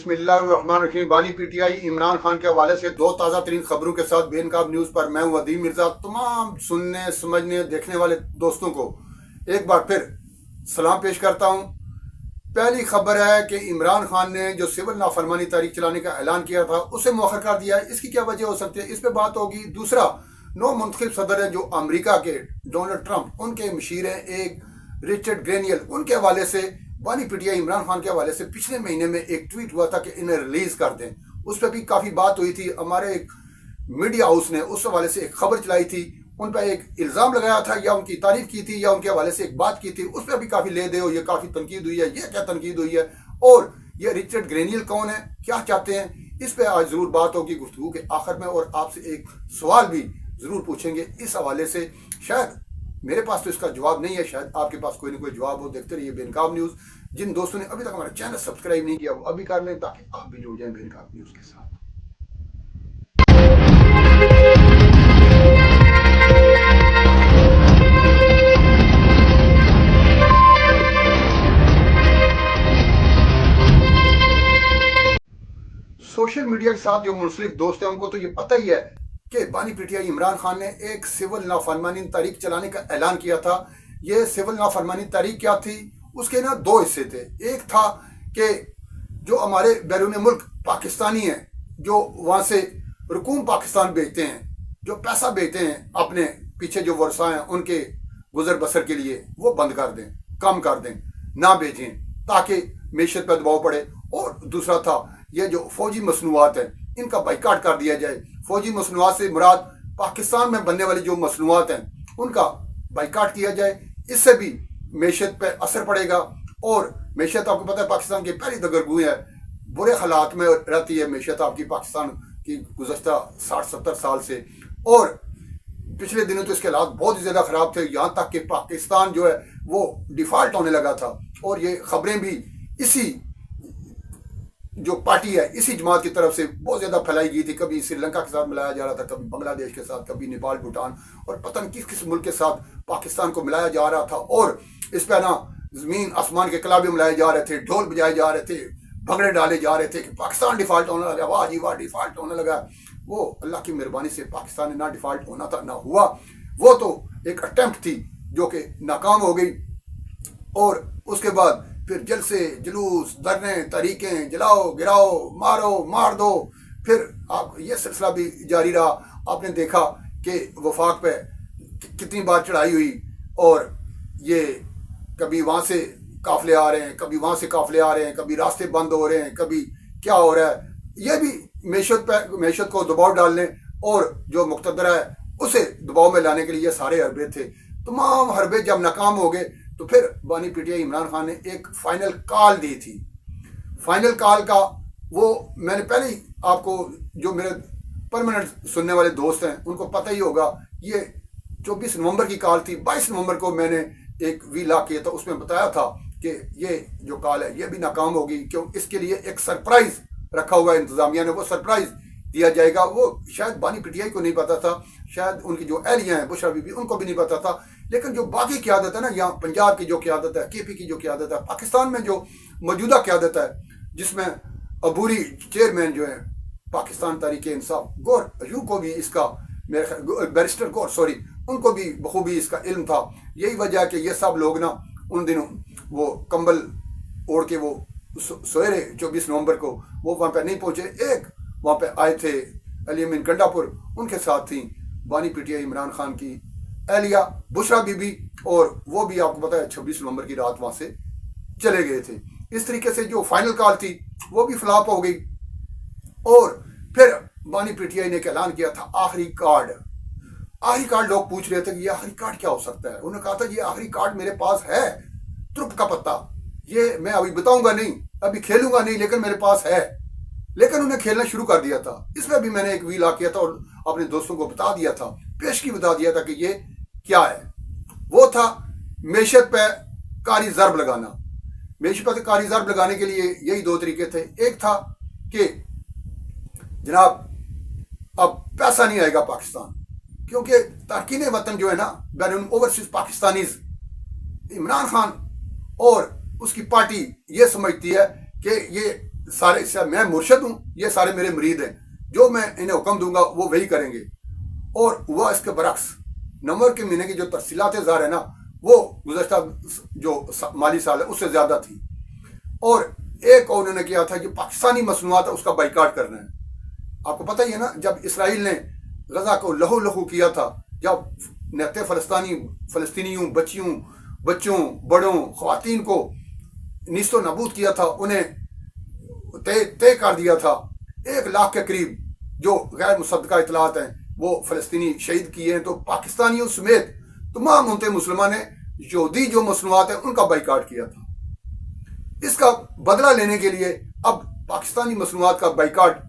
बिस्मिल्लाहिर्रहमानिर्रहीम। बानी पीटीआई इमरान खान के हवाले से दो ताज़ा तरीन खबरों के साथ बेनकाब न्यूज़ पर मैं हूं अदीम मिर्जा। तमाम सुनने समझने देखने वाले दोस्तों को एक बार फिर सलाम पेश करता हूं। पहली खबर है कि इमरान खान ने जो सिविल नाफरमानी तारीख चलाने का ऐलान किया था उसे मौखर कर दिया है। इसकी क्या वजह हो सकती है, इस पर बात होगी। दूसरा, नौ मुंतखब सदर है जो अमरीका के डोनाल्ड ट्रंप, उनके मशीर हैं एक रिचर्ड ग्रेनियल, उनके हवाले से बानी पीटीआई इमरान खान के हवाले से पिछले महीने में एक ट्वीट हुआ था कि इन्हें रिलीज कर दें। उस पर भी काफ़ी बात हुई थी। हमारे एक मीडिया हाउस ने उस हवाले से एक खबर चलाई थी, उन पर एक इल्ज़ाम लगाया था या उनकी तारीफ की थी या उनके हवाले से एक बात की थी। उस पर भी काफ़ी ले दे हो, ये काफ़ी तनकीद हुई है। ये क्या तनकीद हुई है और ये रिचर्ड ग्रेनियल कौन है, क्या चाहते हैं, इस पर आज ज़रूर बात होगी गुफ्तगू के आखिर में। और आपसे एक सवाल भी ज़रूर पूछेंगे इस हवाले से। शायद मेरे पास तो इसका जवाब नहीं है, शायद आपके पास कोई ना कोई जवाब हो। देखते रहिए बेनकाब न्यूज़। जिन दोस्तों ने अभी तक हमारा चैनल सब्सक्राइब नहीं किया वो अभी कर लें ताकि आप भी जुड़ जाएं बेनकाब न्यूज़ के साथ। सोशल मीडिया के साथ जो मुंसलिक दोस्त हैं उनको तो ये पता ही है कि बानी पीटीआई इमरान खान ने एक सिविल नाफरमानी तारीख चलाने का ऐलान किया था। ये सिविल नाफरमानी तारीख क्या थी, उसके ना दो हिस्से थे। एक था कि जो हमारे बैरून मुल्क पाकिस्तानी हैं, जो वहाँ से रकूम पाकिस्तान भेजते हैं, जो पैसा भेजते हैं अपने पीछे जो वर्षा हैं उनके गुजर बसर के लिए, वो बंद कर दें, कम कर दें, ना भेजें ताकि मीशत पर दबाव पड़े। और दूसरा था ये जो फौजी मसनूआत हैं इनका बाइकाट कर दिया जाए। फौजी मसनूआत से मुराद पाकिस्तान में बनने वाली जो मसनूआत हैं उनका बाइकाट किया जाए। इससे भी मैशत पर असर पड़ेगा। और मैशत आपको पता है पाकिस्तान की पहली दगरगू है, बुरे हालात में रहती है मैशत आपकी पाकिस्तान की गुज़श्ता 60-70 साल से। और पिछले दिनों तो इसके हालात बहुत ही ज़्यादा ख़राब थे, यहाँ तक कि पाकिस्तान जो है वो डिफ़ॉल्ट होने लगा था। और ये खबरें भी इसी जो पार्टी है, इसी जमात की तरफ से बहुत ज़्यादा फैलाई गई थी। कभी श्रीलंका के साथ मिलाया जा रहा था, कभी बांग्लादेश के साथ, कभी नेपाल, भूटान और पता नहीं किस किस मुल्क के साथ पाकिस्तान को मिलाया जा रहा था। और इस पर ना ज़मीन आसमान के कलाबे मिलाए जा रहे थे, ढोल बजाए जा रहे थे, भंगड़े डाले जा रहे थे कि पाकिस्तान डिफ़ॉल्ट होने लगा, वाह जी वाह डिफ़ॉल्ट होने लगा। वो अल्लाह की मेहरबानी से पाकिस्तान ने ना डिफ़ॉल्ट होना था ना हुआ। वो तो एक अटेम्प्ट थी जो कि नाकाम हो गई। और उसके बाद फिर जलसे, जुलूस, धरने, तहरीकें, जलाओ, गिराओ, मारो, मार दो। फिर आप ये सिलसिला भी जारी रहा। आपने देखा कि वफाक पे कितनी बार चढ़ाई हुई और ये कभी वहाँ से काफिले आ रहे हैं, कभी वहाँ से काफिले आ रहे हैं, कभी रास्ते बंद हो रहे हैं, कभी क्या हो रहा है। ये भी मैशत को दबाव डालने और जो मुक़्तदर है उसे दबाव में लाने के लिए ये सारे हरबे थे। तमाम हरबे जब नाकाम हो गए तो फिर बानी पीटीआई इमरान खान ने एक फाइनल कॉल दी थी। फाइनल कॉल का वो मैंने पहले ही आपको, जो मेरे परमानेंट सुनने वाले दोस्त हैं उनको पता ही होगा, ये 24 नवंबर की कॉल थी। 22 नवंबर को मैंने एक वीला किया था, उसमें बताया था कि ये जो कॉल है ये भी नाकाम होगी। क्यों, इसके लिए एक सरप्राइज रखा हुआ है इंतजामिया ने, वो सरप्राइज दिया जाएगा। वो शायद बानी पीटीआई को नहीं पता था, शायद उनकी जो एहलियाँ हैं बुशरा बीबी उनको भी नहीं पता था। लेकिन जो बाकी क़यादत है ना, यहाँ पंजाब की जो क़यादत है, केपी की जो क़यादत है, पाकिस्तान में जो मौजूदा क़यादत है जिसमें अबूरी चेयरमैन जो है पाकिस्तान तहरीक-ए-इंसाफ, गौर यूं को भी इसका बैरिस्टर गौर सॉरी उनको भी बखूबी इसका इल्म था। यही वजह है कि ये सब लोग ना उन दिनों वो कंबल ओढ़ के वो सोए रहे 24 नवंबर को, वो वहाँ पर नहीं पहुँचे। एक वहाँ पे आए थे अली अमीन गंडापुर, उनके साथ थी बानी पीटीआई इमरान खान की एहलिया बुशरा बीबी, और वो भी आपको पता है 26 नवंबर की रात वहाँ से चले गए थे। इस तरीके से जो फाइनल कॉल थी वो भी फ्लॉप हो गई। और फिर बानी पीटीआई ने ऐलान किया था आखिरी कार्ड। आखिरी कार्ड लोग पूछ रहे थे कि ये आखिरी कार्ड क्या हो सकता है। उन्होंने कहा था ये आखिरी कार्ड मेरे पास है, तुर्क का पत्ता, ये मैं अभी बताऊंगा नहीं, अभी खेलूंगा नहीं, लेकिन मेरे पास है। लेकिन उन्हें खेलना शुरू कर दिया था। इसमें भी मैंने एक वीला किया था और अपने दोस्तों को बता दिया था, पेशगी बता दिया था कि ये क्या है। वो था मैशत पे कारी ज़र्ब लगाना। मैशत पे कारी ज़र्ब लगाने के लिए यही दो तरीके थे। एक था कि जनाब अब पैसा नहीं आएगा पाकिस्तान, क्योंकि तारकीन वतन जो है ना, बैरून ओवरसीज पाकिस्तानीज, इमरान खान और उसकी पार्टी ये समझती है कि ये سارے میں مرشد ہوں، یہ سارے میرے مرید ہیں، جو میں انہیں حکم دوں گا وہ وہی کریں گے۔ اور ہوا اس کے برعکس، نومبر کے مہینے کی جو تفصیلات ظاہر ہے نا، وہ گزشتہ جو مالی سال ہے اس سے زیادہ تھی۔ اور ایک اور انہوں نے کیا تھا جو پاکستانی مصنوعات ہے اس کا بائیکاٹ کرنا ہے۔ آپ کو پتہ ہی ہے نا، جب اسرائیل نے غزہ کو لہو لہو کیا تھا، جب نہتے فلسطینیوں، بچوں، بڑوں، خواتین کو نیست و نابود کیا تھا، انہیں طے کر دیا تھا 1 لاکھ کے قریب جو غیر مصدقہ اطلاعات ہیں وہ فلسطینی شہید کیے ہیں، تو پاکستانیوں سمیت تمام منتخب مسلمان نے یہودی جو مصنوعات ہیں ان کا بائیکاٹ کیا تھا۔ اس کا بدلہ لینے کے لیے اب پاکستانی مصنوعات کا بائیکاٹ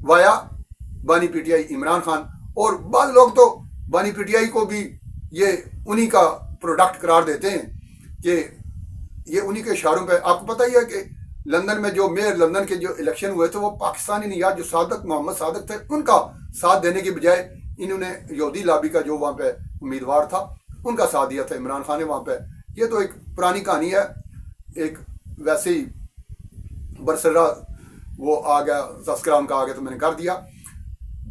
وایا بانی P T I Imran Khan, اور بعض لوگ تو بانی پی ٹی آئی کو بھی یہ انہی کا پروڈکٹ قرار دیتے ہیں کہ یہ انہی کے اشاروں پہ۔ آپ کو پتہ ہی ہے کہ لندن میں جو میئر لندن کے جو الیکشن ہوئے تھے وہ پاکستانی نژاد جو محمد صادق تھے ان کا ساتھ دینے کے بجائے انہوں نے یہودی لابی کا جو وہاں پہ امیدوار تھا ان کا ساتھ دیا تھا عمران خان نے وہاں پہ۔ یہ تو ایک پرانی کہانی ہے، ایک ویسے ہی برسرہ وہ آ گیا، تذکرہ ان کا آ گیا تو میں نے کر دیا۔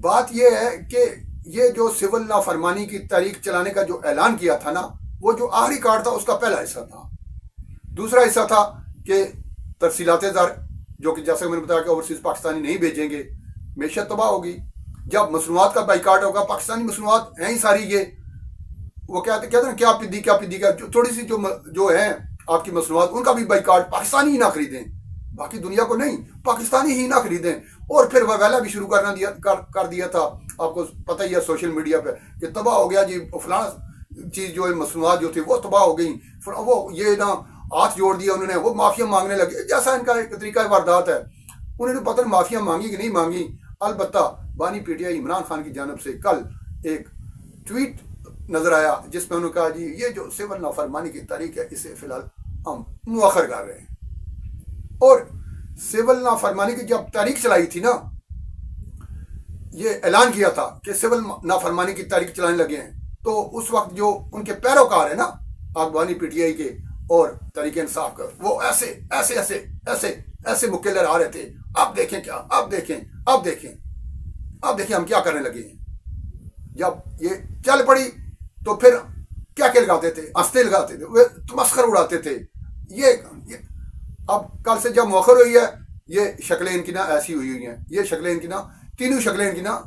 بات یہ ہے کہ یہ جو سول نافرمانی کی تحریک چلانے کا جو اعلان کیا تھا نا، وہ جو آخری کارڈ تھا اس کا پہلا حصہ تھا۔ دوسرا حصہ تھا کہ ترسیلات زر، جو کہ جیسے میں نے بتایا کہ اوورسیز پاکستانی نہیں بھیجیں گے، معیشت تباہ ہوگی۔ جب مصنوعات کا بائیکاٹ ہوگا، پاکستانی مصنوعات ہیں ہی ساری، یہ وہ کہتے ہیں کیا پدی کا تھوڑی سی جو ہیں آپ کی مصنوعات ان کا بھی بائیکاٹ، پاکستانی ہی نہ خریدیں، باقی دنیا کو نہیں، پاکستانی ہی نہ خریدیں۔ اور پھر ویلا بھی شروع کر دیا تھا، آپ کو پتہ ہی ہے سوشل میڈیا پہ کہ تباہ ہو گیا جی فلاں چیز، جو مصنوعات جو تھی وہ تباہ ہو گئیں، وہ یہ نا ہاتھ جوڑ دیا انہوں نے، وہ معافیا مانگنے لگے، جیسا ان کا ایک طریقہ واردات ہے۔ انہوں نے پتہ نہیں معافیا مانگی کہ نہیں مانگی۔ البتہ بانی P T I Imran Khan کی جانب سے کل ایک ٹویٹ نظر آیا جس میں انہوں نے کہا جی یہ جو سول نافرمانی کی تاریخ ہے اسے فی الحال ہم مؤخر کر رہے ہیں۔ اور سول نافرمانی کی جب تاریخ چلائی تھی نا، یہ اعلان کیا تھا کہ سول نافرمانی کی تاریخ چلانے لگے ہیں، تو اس وقت جو ان کے پیروکار ہیں نا بانی پی ٹی آئی کے اور تحریک انصاف کا، وہ ایسے مکے لہرا رہے تھے، اب دیکھیں کیا، اب دیکھیں ہم کیا کرنے لگے ہیں۔ جب یہ چل پڑی تو پھر کیا لگاتے تھے، ہنستے لگاتے تھے، وہ تمسخر اڑاتے تھے۔ یہ اب کل سے جب مؤخر ہوئی ہے، یہ شکلیں ان کی نا ایسی ہوئی ہیں، یہ شکلیں ان کی نا تینوں شکلیں ان کی نا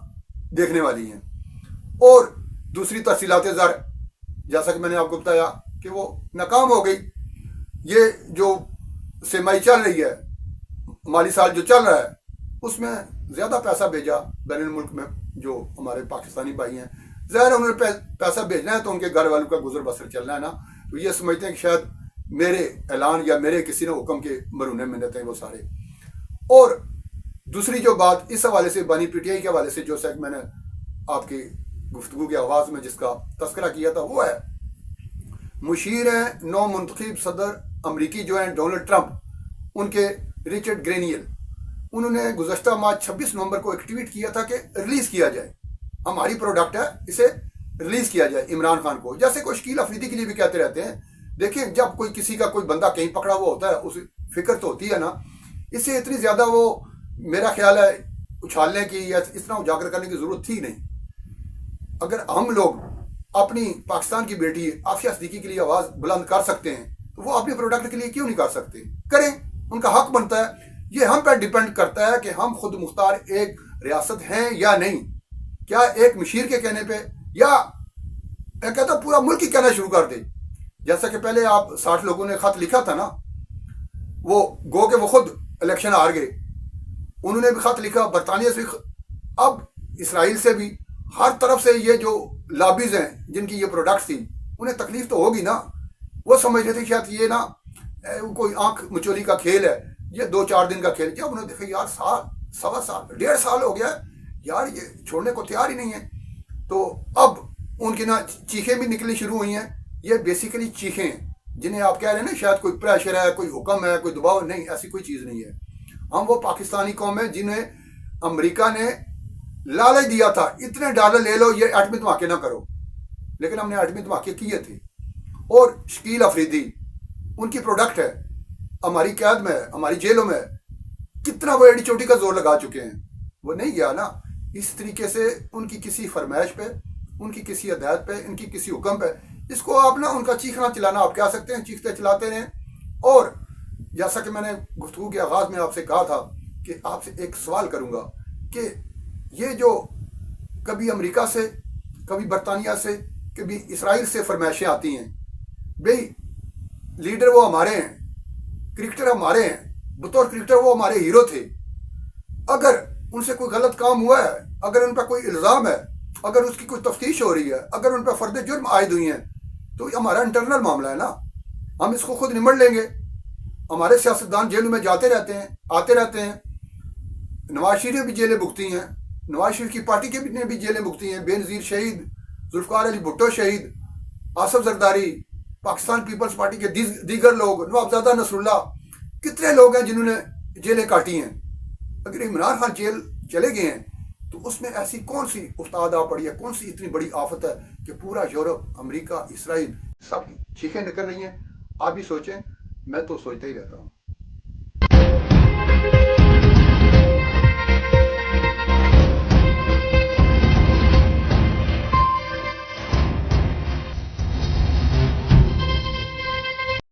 دیکھنے والی ہیں۔ اور دوسری تفصیلات زر، جیسا کہ میں نے آپ کو بتایا کہ وہ ناکام ہو گئی۔ یہ جو سیمائی چل رہی ہے، مالی سال جو چل رہا ہے، اس میں زیادہ پیسہ بھیجا بین الملک میں جو ہمارے پاکستانی بھائی ہیں، ظاہر انہوں نے پیسہ بھیجنا ہے تو ان کے گھر والوں کا گزر بسر چلنا ہے نا، تو یہ سمجھتے ہیں کہ شاید میرے اعلان یا میرے کسی نے حکم کے مرونے میں رہتے ہیں وہ سارے۔ اور دوسری جو بات اس حوالے سے بانی پی ٹی آئی کے حوالے سے جو میں نے آپ کی گفتگو کے آغاز میں جس کا تذکرہ کیا تھا، وہ ہے مشیر ہیں نو منتخب صدر امریکی جو ہیں ڈونلڈ ٹرمپ، ان کے رچرڈ گرینیل، انہوں نے گزشتہ ماہ 26 نومبر کو ایک ٹویٹ کیا تھا کہ ریلیز کیا جائے، ہماری پروڈکٹ ہے اسے ریلیز کیا جائے عمران خان کو، جیسے کوئی شکیل افریدی کے لیے بھی کہتے رہتے ہیں۔ دیکھیں جب کوئی کسی کا کوئی بندہ کہیں پکڑا ہوا ہوتا ہے، اس فکر تو ہوتی ہے نا، اس سے اتنی زیادہ وہ میرا خیال ہے اچھالنے کی یا اس طرح اجاگر کرنے کی ضرورت تھی نہیں۔ اگر ہم لوگ اپنی پاکستان کی بیٹی عافیہ صدیقی کے لیے آواز بلند کر سکتے ہیں تو وہ اپنے پروڈکٹ کے لیے کیوں نہیں کر سکتے؟ کریں، ان کا حق بنتا ہے۔ یہ ہم پہ ڈیپینڈ کرتا ہے کہ ہم خود مختار ایک ریاست ہیں یا نہیں، کیا ایک مشیر کے کہنے پہ، یا میں کہتا ہوں پورا ملک ہی کہنا شروع کر دے۔ جیسا کہ پہلے آپ 60 لوگوں نے خط لکھا تھا نا، وہ گو کہ وہ خود الیکشن ہار گئے، انہوں نے بھی خط لکھا، برطانیہ سے بھی، اب اسرائیل سے بھی، ہر طرف سے یہ جو لابیز ہیں جن کی یہ پروڈکٹس تھی انہیں تکلیف تو ہوگی نا۔ وہ سمجھ رہے تھے شاید یہ نا کوئی آنکھ مچولی کا کھیل ہے، یہ 2-4 دن کا کھیل، جب انہوں نے دیکھا یار سال، سوا سال، 1.5 سال ہو گیا یار، یہ چھوڑنے کو تیار ہی نہیں ہے، تو اب ان کی نا چیخیں بھی نکلنی شروع ہوئی ہیں۔ یہ بیسیکلی چیخیں جنہیں آپ کہہ رہے ہیں نا شاید کوئی پریشر ہے، کوئی حکم ہے، کوئی دباؤ، نہیں، ایسی کوئی چیز نہیں ہے۔ ہم وہ پاکستانی قوم ہیں جنہیں امریکہ نے لالچ دیا تھا، اتنے ڈالر لے لو، یہ ایٹمی دھماکے نہ کرو، لیکن ہم نے ایٹمی دھماکے کیے تھے۔ اور شکیل افریدی ان کی پروڈکٹ ہے، ہماری قید میں ہے، ہماری جیلوں میں ہے، कितना वो एड़ी चोटी का जोर लगा चुके हैं, वो नहीं गया ना। इस तरीके से उनकी किसी फरमाइश पे, उनकी किसी हदायत पे, इनकी किसी हुक्म पे, इसको आप ना उनका चीखना चिल्लाना आप कह सकते हैं, चीखते चिल्लाते रहें। और जैसा कि मैंने गुफ्तगू के आगाज़ में आपसे कहा था कि आपसे एक सवाल करूंगा कि ये जो कभी अमेरिका से, कभी बरतानिया से, कभी इसराइल से फरमाइशें आती हैं, भाई लीडर वो हमारे हैं, क्रिकेटर हमारे हैं, बतौर क्रिकेटर वो हमारे हीरो थे, अगर उनसे कोई गलत काम हुआ है, अगर उन पर कोई इल्ज़ाम है, अगर उसकी कोई तफ्तीश हो रही है, अगर उन पर फर्द जुर्म आयद हुई हैं, तो ये हमारा इंटरनल मामला है ना, हम इसको खुद निमट लेंगे। हमारे सियासतदान जेलों में जाते रहते हैं, आते रहते हैं। नवाज शरीफ ने भी जेलें भुगती हैं, नवाज शरीफ की पार्टी के ने भी जेलें भुगती हैं। बेनज़ीर शहीद, जुल्फ़िकार अली भुट्टो शहीद, आसफ जरदारी, पाकिस्तान पीपल्स पार्टी के दीगर लोग, नवाबजादा नसरुल्लाह, कितने लोग हैं जिन्होंने जेलें काटी हैं। अगर इमरान खान जेल चले गए हैं तो उसमें ऐसी कौन सी उस्ताद आ पड़ी है, कौन सी इतनी बड़ी आफत है कि पूरा यूरोप, अमेरिका, इसराइल सब चीखें निकल रही हैं। आप भी सोचें, मैं तो सोचता ही रहता हूँ।